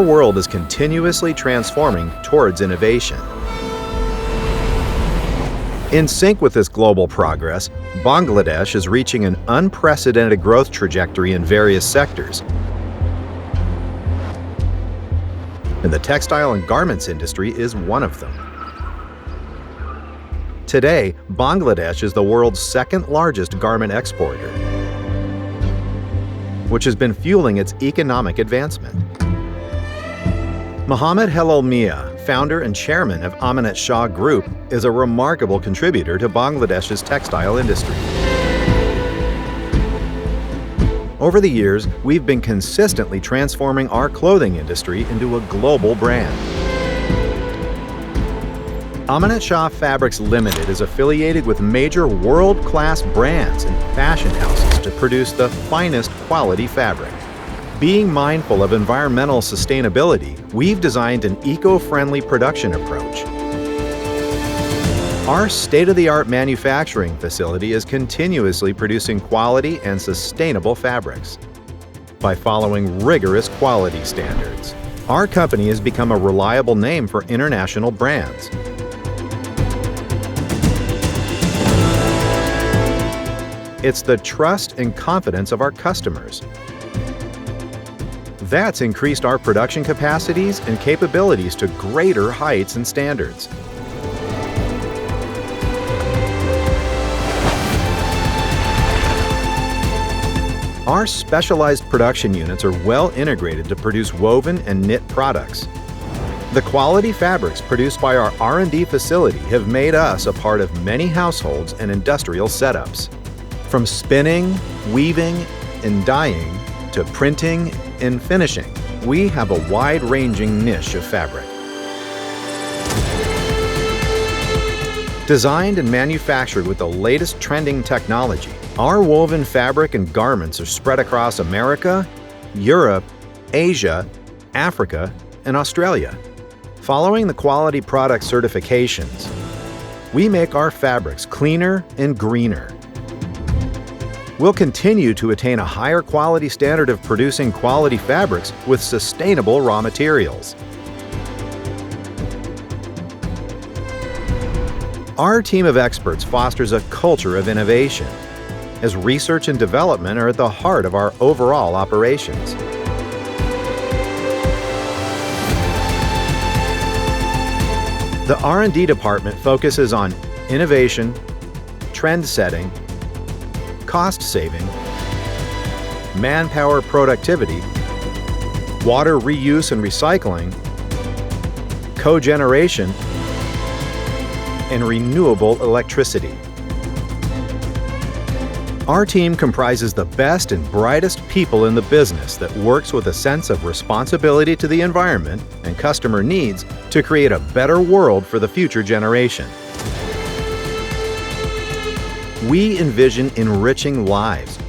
world is continuously transforming towards innovation. In sync with this global progress, Bangladesh is reaching an unprecedented growth trajectory in various sectors. And the textile and garments industry is one of them. Today, Bangladesh is the world's second largest garment exporter, which has been fueling its economic advancement. Mohammed Helal Mia, founder and chairman of Amanat Shah Group, is a remarkable contributor to Bangladesh's textile industry. Over the years, we've been consistently transforming our clothing industry into a global brand. Amanat Shah Fabrics Ltd is affiliated with major world-class brands and fashion houses to produce the finest quality fabric. Being mindful of environmental sustainability, we've designed an eco-friendly production approach. Our state-of-the-art manufacturing facility is continuously producing quality and sustainable fabrics. By following rigorous quality standards, our company has become a reliable name for international brands. It's the trust and confidence of our customers. That's increased our production capacities and capabilities to greater heights and standards. Our specialized production units are well integrated to produce woven and knit products. The quality fabrics produced by our R&D facility have made us a part of many households and industrial setups. From spinning, weaving, and dyeing, to printing and finishing, we have a wide-ranging niche of fabric. Designed and manufactured with the latest trending technology, our woven fabric and garments are spread across America, Europe, Asia, Africa, and Australia. Following the quality product certifications, we make our fabrics cleaner and greener. We'll continue to attain a higher quality standard of producing quality fabrics with sustainable raw materials. Our team of experts fosters a culture of innovation, as research and development are at the heart of our overall operations. The R&D department focuses on innovation, trend setting, cost saving, manpower productivity, water reuse and recycling, cogeneration, and renewable electricity. Our team comprises the best and brightest people in the business that works with a sense of responsibility to the environment and customer needs to create a better world for the future generation. We envision enriching lives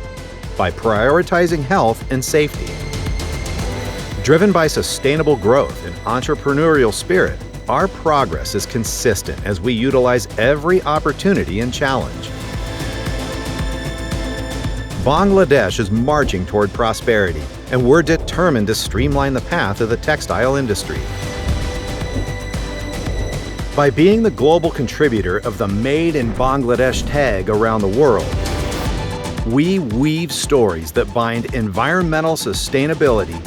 by prioritizing health and safety. Driven by sustainable growth and entrepreneurial spirit, our progress is consistent as we utilize every opportunity and challenge. Bangladesh is marching toward prosperity, and we're determined to streamline the path of the textile industry. By being the global contributor of the Made in Bangladesh tag around the world, we weave stories that bind environmental sustainability,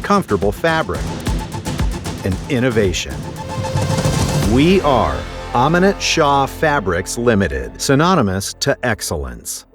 comfortable fabric, and innovation. We are Amanat Shah Fabrics Ltd, synonymous to excellence.